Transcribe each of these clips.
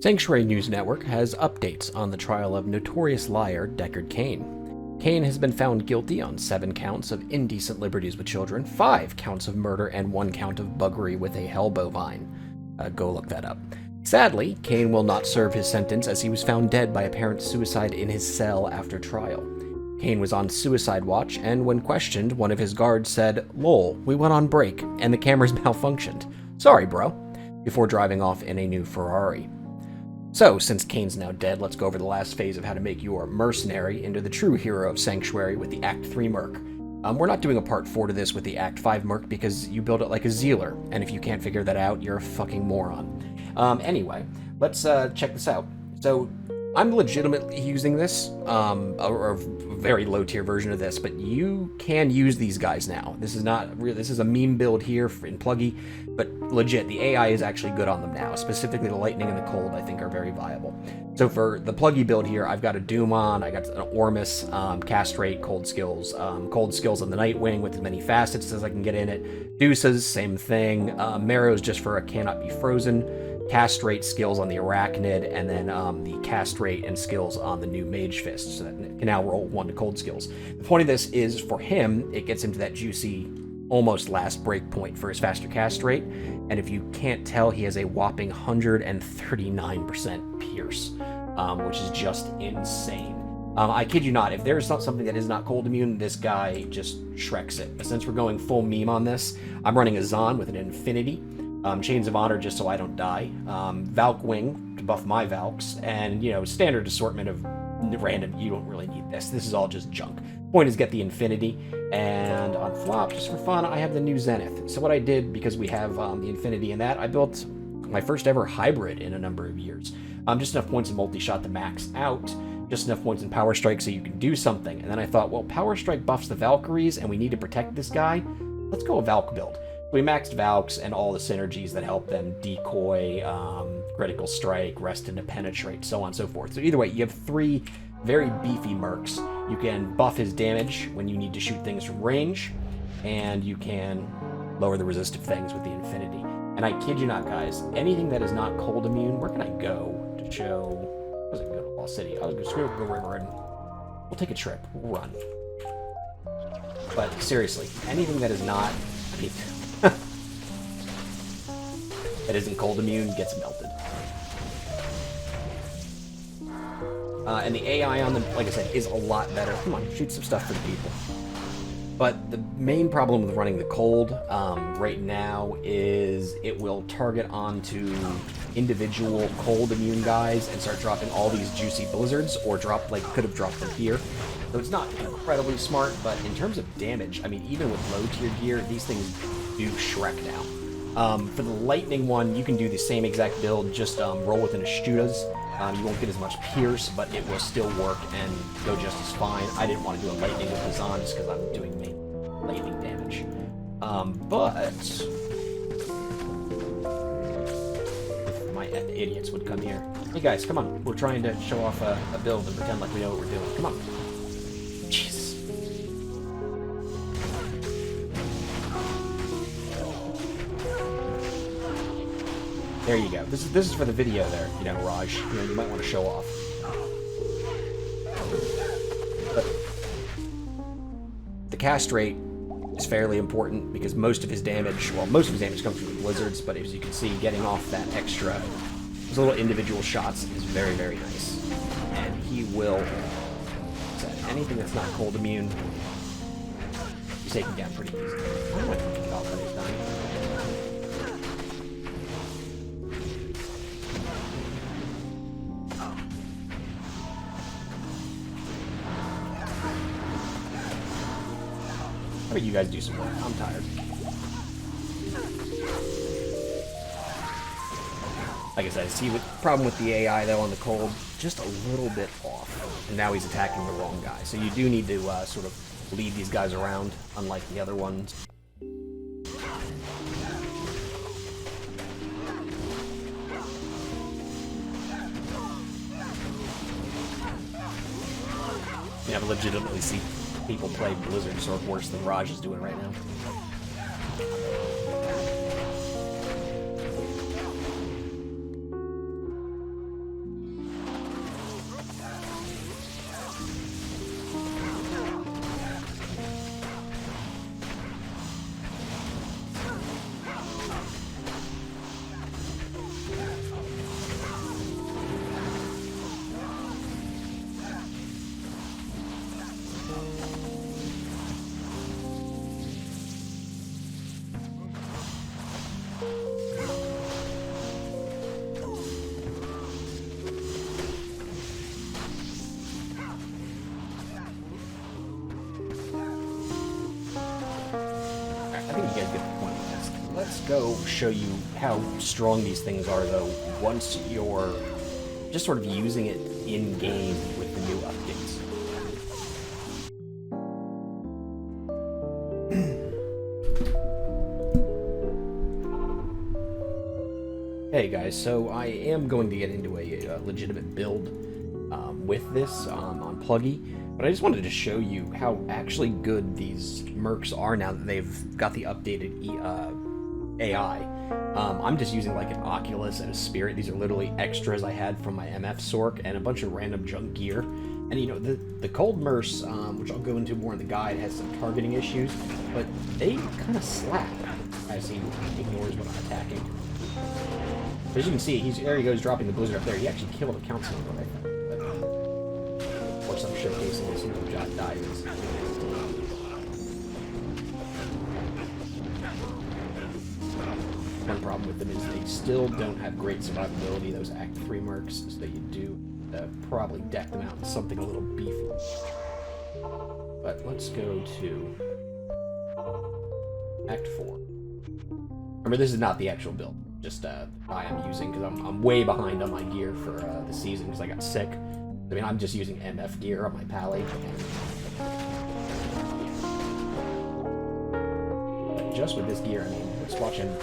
Sanctuary News Network has updates on the trial of notorious liar Deckard Kane. Kane has been found guilty on 7 counts of indecent liberties with children, 5 counts of murder, and 1 count of buggery with a hell bovine. Go look that up. Sadly, Kane will not serve his sentence as he was found dead by apparent suicide in his cell after trial. Kane was on suicide watch, and when questioned, one of his guards said, "Lol, we went on break, and the cameras malfunctioned. Sorry, bro," before driving off in a new Ferrari. So, since Kane's now dead, let's go over the last phase of how to make your mercenary into the true hero of Sanctuary with the Act 3 Merc. We're not doing a part 4 to this with the Act 5 Merc because you build it like a Zealer, and if you can't figure that out, you're a fucking moron. Anyway, let's check this out. So, I'm legitimately using this, or a very low tier version of this, but you can use these guys now. This is not real. This is a meme build here in Pluggy, but legit, the AI is actually good on them now. Specifically, the Lightning and the Cold, I think, are very viable. So for the Pluggy build here, I've got a Doom on, I got an Ormus, Castrate, Cold Skills on the Nightwing with as many facets as I can get in it. Deuces, same thing. Marrow's just for a Cannot Be Frozen. Castrate skills on the Arachnid, and then the Castrate and skills on the new Mage Fist, so that it can now roll 1 to cold skills. The point of this is, for him, it gets him to that juicy, almost last break point for his faster Castrate, and if you can't tell, he has a whopping 139% Pierce, which is just insane. I kid you not, if there's not something that is not cold immune, this guy just shreks it. But since we're going full meme on this, I'm running a Zon with an Infinity, Chains of Honor just so I don't die, Valk Wing to buff my Valks, and, you know, standard assortment of random, you don't really need this. This is all just junk. Point is get the Infinity, and on flop, just for fun, I have the new Zenith. So what I did, because we have the Infinity and that, I built my first ever hybrid in a number of years. Just enough points in multi-shot to max out, just enough points in Power Strike so you can do something. And then I thought, well, Power Strike buffs the Valkyries, and we need to protect this guy. Let's go a Valk build. We maxed Valks and all the synergies that help them: decoy, critical strike, rest into penetrate, so on and so forth. So either way, you have 3 very beefy mercs. You can buff his damage when you need to shoot things from range, and you can lower the resistive things with the Infinity. And I kid you not, guys, anything that is not cold immune, where can I go to show? I was going to go to Lost City. I was going to go river, and we'll take a trip. We'll run. But seriously, anything that is not... that isn't cold immune gets melted. And the AI on them, like I said, is a lot better. Come on, shoot some stuff for the people. But the main problem with running the cold right now is it will target onto individual cold immune guys and start dropping all these juicy blizzards, or drop, like, could have dropped them here. So it's not incredibly smart, but in terms of damage, I mean, even with low tier gear, these things do Shrek now. For the Lightning one, you can do the same exact build, just roll with an Astutas. You won't get as much Pierce, but it will still work and go just as fine. I didn't want to do a Lightning with the Zon just because I'm doing main lightning damage. But if my idiots would come here. Hey guys, come on. We're trying to show off a build and pretend like we know what we're doing. Come on. Jesus. There you go. This is for the video there, you know, Raj. You know, you might want to show off. But the Castrate is fairly important because most of his damage comes from the blizzards, but as you can see, getting off that extra, those little individual shots is very, very nice. And he will, anything that's not cold immune, he's taken down pretty easily. I don't know what he's done. How about you guys do some work? I'm tired. Like I said, see, the problem with the AI, though, on the cold, just a little bit off. And now he's attacking the wrong guy. So you do need to sort of lead these guys around, unlike the other ones. Yeah, I've legitimately seen people play Blizzard Sword worse than Raj is doing right now. go show you how strong these things are, though, once you're just sort of using it in-game with the new updates. Hey guys, so I am going to get into a legitimate build with this on Pluggy, but I just wanted to show you how actually good these mercs are now that they've got the updated AI. I'm just using like an Oculus and a Spirit. These are literally extras I had from my MF Sork and a bunch of random junk gear. And you know, the Cold Merc, which I'll go into more in the guide, has some targeting issues, but they kind of slap as he ignores what I'm attacking. As you can see, there he goes dropping the blizzard up there. He actually killed a council right there. Of course, I'm showcasing this new Jot Diamonds. One problem with them is they still don't have great survivability, those Act 3 mercs, so that you do probably deck them out in something a little beefy. But let's go to Act 4. Remember, this is not the actual build, just I am using, because I'm way behind on my gear for the season because I got sick. I mean, I'm just using MF gear on my pally. But just with this gear, I mean, let's watch him.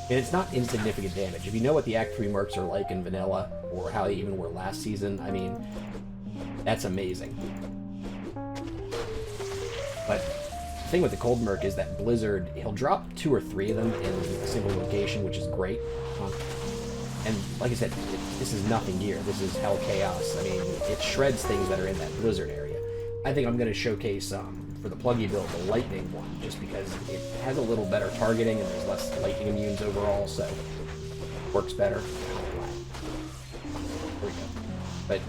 And it's not insignificant damage. If you know what the Act 3 mercs are like in vanilla, or how they even were last season, I mean, that's amazing. But the thing with the Cold Merc is that Blizzard, he'll drop 2 or 3 of them in a single location, which is great. And like I said, this is nothing gear. This is Hell Chaos. I mean, it shreds things that are in that Blizzard area. I think I'm going to showcase, for the Pluggy build, the Lightning one, just because it has a little better targeting and there's less lightning immunes overall, so it works better. There we go. But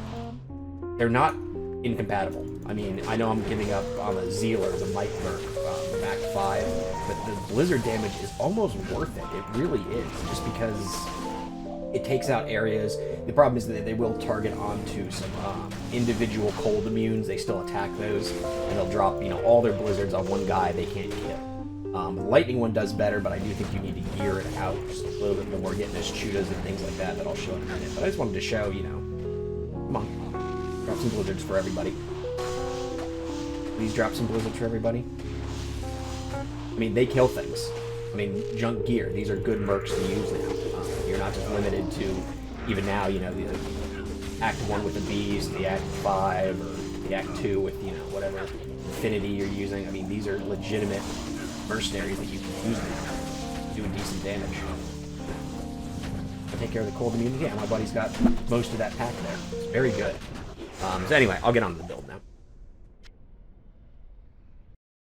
they're not incompatible. I mean, I know I'm giving up on the Zealer, the Mike Merc, Mac 5, but the Blizzard damage is almost worth it. It really is, just because it takes out areas. The problem is that they will target onto some individual cold immunes. They still attack those, and they'll drop, you know, all their blizzards on one guy they can't kill. The lightning one does better, but I do think you need to gear it out just a little bit more, getting his chudas and things like that I'll show in a minute. But I just wanted to show, you know, come on, drop some blizzards for everybody. Please drop some blizzards for everybody. I mean, they kill things. I mean, junk gear. These are good mercs to use now. You're not just limited to, even now, you know, the Act 1 with the bees, the Act 5, or the Act 2 with, you know, whatever affinity you're using. I mean, these are legitimate mercenaries that you can use now, doing decent damage. I take care of the cold immunity. Yeah, my buddy's got most of that pack there. It's very good. So anyway, I'll get on to the build.